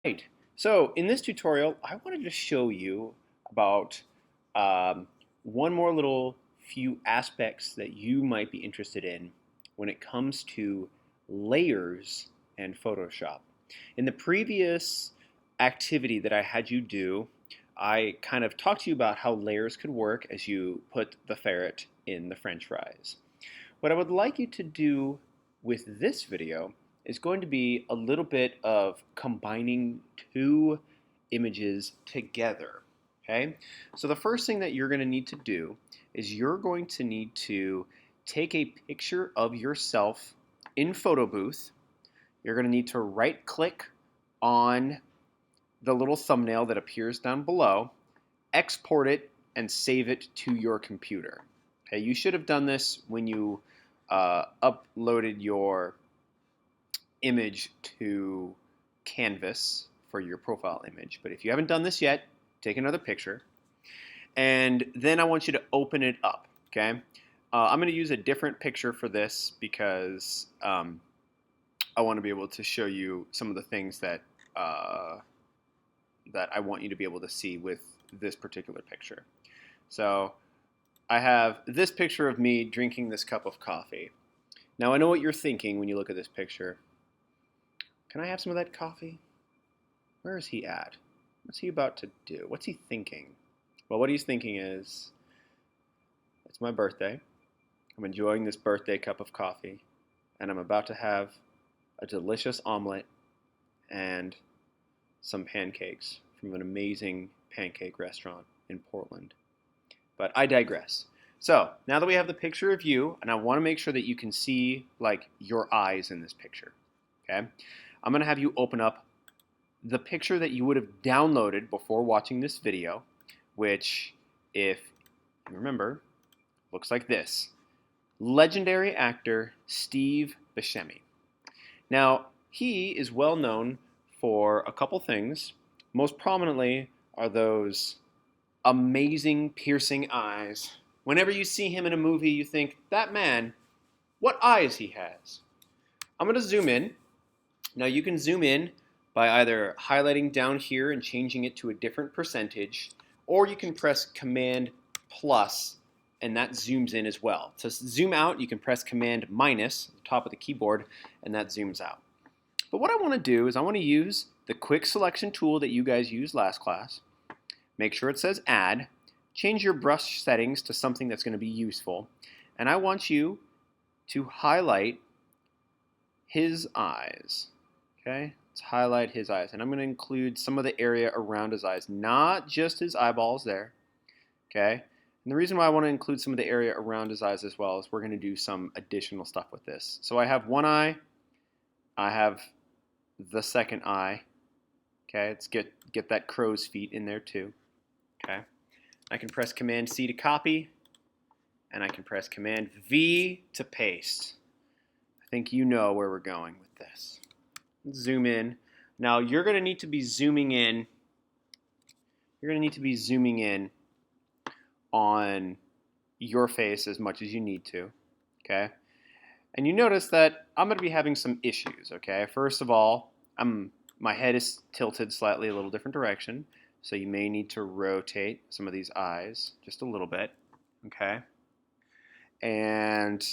Right. So in this tutorial, I wanted to show you about um, one more little few aspects that you might be interested in when it comes to layers and Photoshop. In the previous activity that I had you do, I kind of talked to you about how layers could work as you put the ferret in the French fries. What I would like you to do with this video is going to be a little bit of combining two images together. Okay? So the first thing that you're going to need to do is you're going to need to take a picture of yourself in Photo Booth. You're going to need to right click on the little thumbnail that appears down below, export it, and save it to your computer. Okay, you should have done this when you uploaded your image to Canvas for your profile image. But if you haven't done this yet, take another picture. And then I want you to open it up. Okay, I'm going to use a different picture for this because I want to be able to show you some of the things that I want you to be able to see with this particular picture. So I have this picture of me drinking this cup of coffee. Now I know what you're thinking when you look at this picture. Can I have some of that coffee? Where is he at? What's he about to do? What's he thinking? Well, what he's thinking is, it's my birthday. I'm enjoying this birthday cup of coffee, and I'm about to have a delicious omelet and some pancakes from an amazing pancake restaurant in Portland. But I digress. So now that we have the picture of you, and I want to make sure that you can see like your eyes in this picture, okay? I'm going to have you open up the picture that you would have downloaded before watching this video, which, if you remember, looks like this. Legendary actor Steve Buscemi. Now, he is well known for a couple things. Most prominently are those amazing, piercing eyes. Whenever you see him in a movie, you think, that man, what eyes he has. I'm going to zoom in. Now, you can zoom in by either highlighting down here and changing it to a different percentage, or you can press Command plus, and that zooms in as well. To zoom out, you can press Command minus at the top of the keyboard, and that zooms out. But what I want to do is I want to use the quick selection tool that you guys used last class. Make sure it says add. Change your brush settings to something that's going to be useful. And I want you to highlight his eyes. Okay, let's highlight his eyes. And I'm going to include some of the area around his eyes, not just his eyeballs there. Okay, and the reason why I want to include some of the area around his eyes as well is we're going to do some additional stuff with this. So I have one eye. I have the second eye. Okay, let's get that crow's feet in there too. Okay, I can press Command C to copy, and I can press Command V to paste. I think you know where we're going with this. Let's zoom in. Now you're going to need to be zooming in. You're going to need to be zooming in on your face as much as you need to. Okay, and you notice that I'm going to be having some issues. Okay, first of all, my head is tilted slightly a little different direction. So you may need to rotate some of these eyes just a little bit, okay? And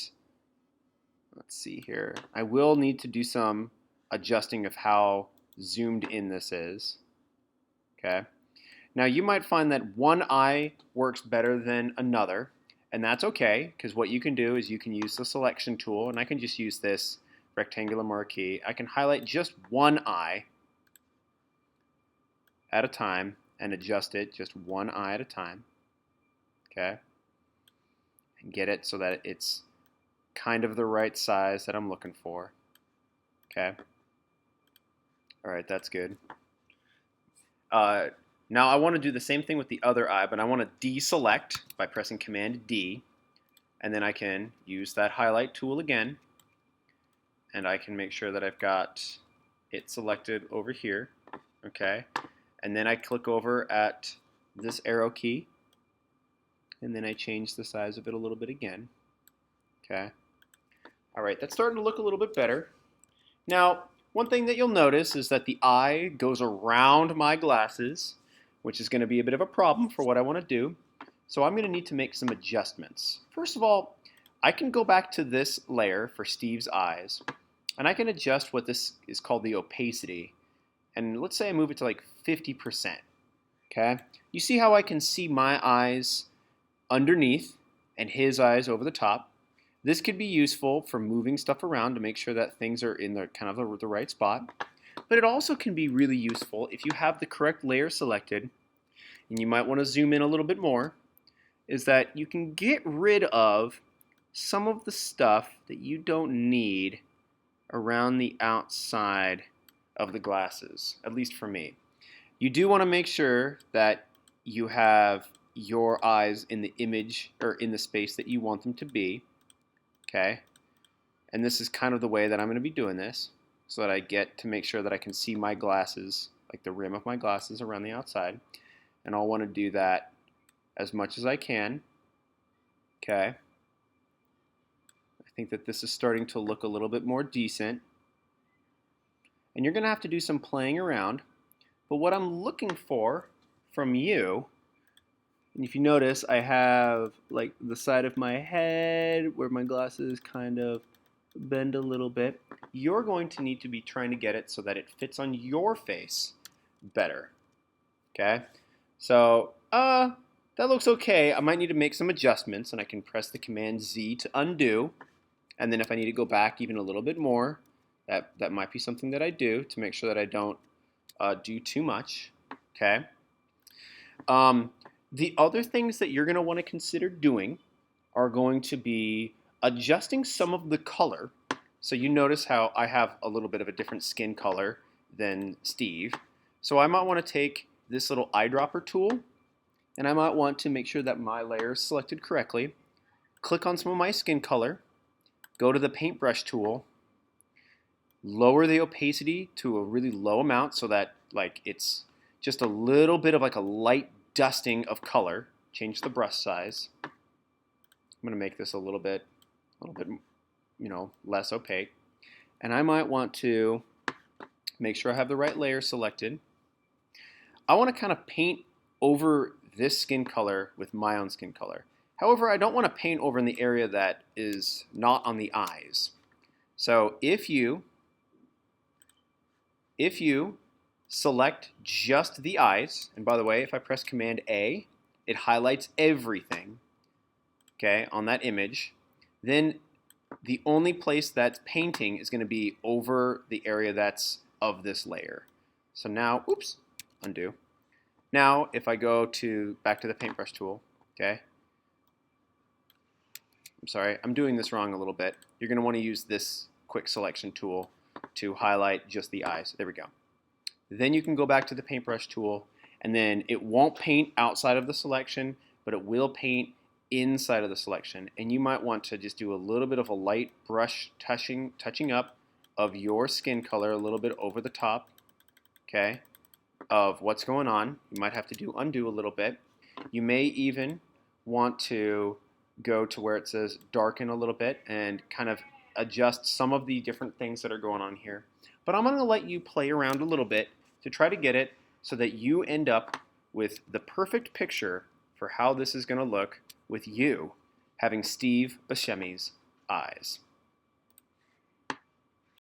let's see here. I will need to do some adjusting of how zoomed in this is, okay? Now you might find that one eye works better than another, and that's okay, because what you can do is you can use the selection tool, and I can just use this rectangular marquee. I can highlight just one eye at a time and adjust it just one eye at a time, okay? And get it so that it's kind of the right size that I'm looking for, okay? All right, that's good. Now I want to do the same thing with the other eye, but I want to deselect by pressing Command D, and then I can use that highlight tool again, and I can make sure that I've got it selected over here, okay? And then I click over at this arrow key, and then I change the size of it a little bit again. Okay. All right, that's starting to look a little bit better. Now, one thing that you'll notice is that the eye goes around my glasses, which is going to be a bit of a problem for what I want to do. So I'm going to need to make some adjustments. First of all, I can go back to this layer for Steve's eyes, and I can adjust what this is called the opacity. And let's say I move it to like 50%. Okay? You see how I can see my eyes underneath and his eyes over the top. This could be useful for moving stuff around to make sure that things are in the kind of the right spot. But it also can be really useful if you have the correct layer selected, and you might want to zoom in a little bit more, is that you can get rid of some of the stuff that you don't need around the outside of the glasses, at least for me. You do want to make sure that you have your eyes in the image or in the space that you want them to be. Okay, and this is kind of the way that I'm going to be doing this, so that I get to make sure that I can see my glasses, like the rim of my glasses around the outside, and I'll want to do that as much as I can. Okay, I think that this is starting to look a little bit more decent, and you're going to have to do some playing around, but what I'm looking for from you, and if you notice, I have like the side of my head where my glasses kind of bend a little bit. You're going to need to be trying to get it so that it fits on your face better. Okay? So, that looks okay. I might need to make some adjustments, and I can press the Command Z to undo. And then if I need to go back even a little bit more, that might be something that I do to make sure that I don't do too much. Okay? The other things that you're going to want to consider doing are going to be adjusting some of the color. So you notice how I have a little bit of a different skin color than Steve. So I might want to take this little eyedropper tool, and I might want to make sure that my layer is selected correctly. Click on some of my skin color, go to the paintbrush tool, lower the opacity to a really low amount so that like it's just a little bit of like a light dusting of color. Change the brush size. I'm going to make this a little bit, less opaque. And I might want to make sure I have the right layer selected. I want to kind of paint over this skin color with my own skin color. However, I don't want to paint over in the area that is not on the eyes. So if you select just the eyes, and by the way, if I press Command A, it highlights everything, okay, on that image, then the only place that's painting is going to be over the area that's of this layer. So now, oops, undo. Now, if I go back to the paintbrush tool, okay, I'm sorry, I'm doing this wrong a little bit. You're going to want to use this quick selection tool to highlight just the eyes. There we go. Then you can go back to the paintbrush tool, and then it won't paint outside of the selection, but it will paint inside of the selection. And you might want to just do a little bit of a light brush touching up of your skin color a little bit over the top, okay, of what's going on. You might have to do undo a little bit. You may even want to go to where it says darken a little bit and kind of adjust some of the different things that are going on here. But I'm going to let you play around a little bit to try to get it so that you end up with the perfect picture for how this is going to look with you having Steve Buscemi's eyes.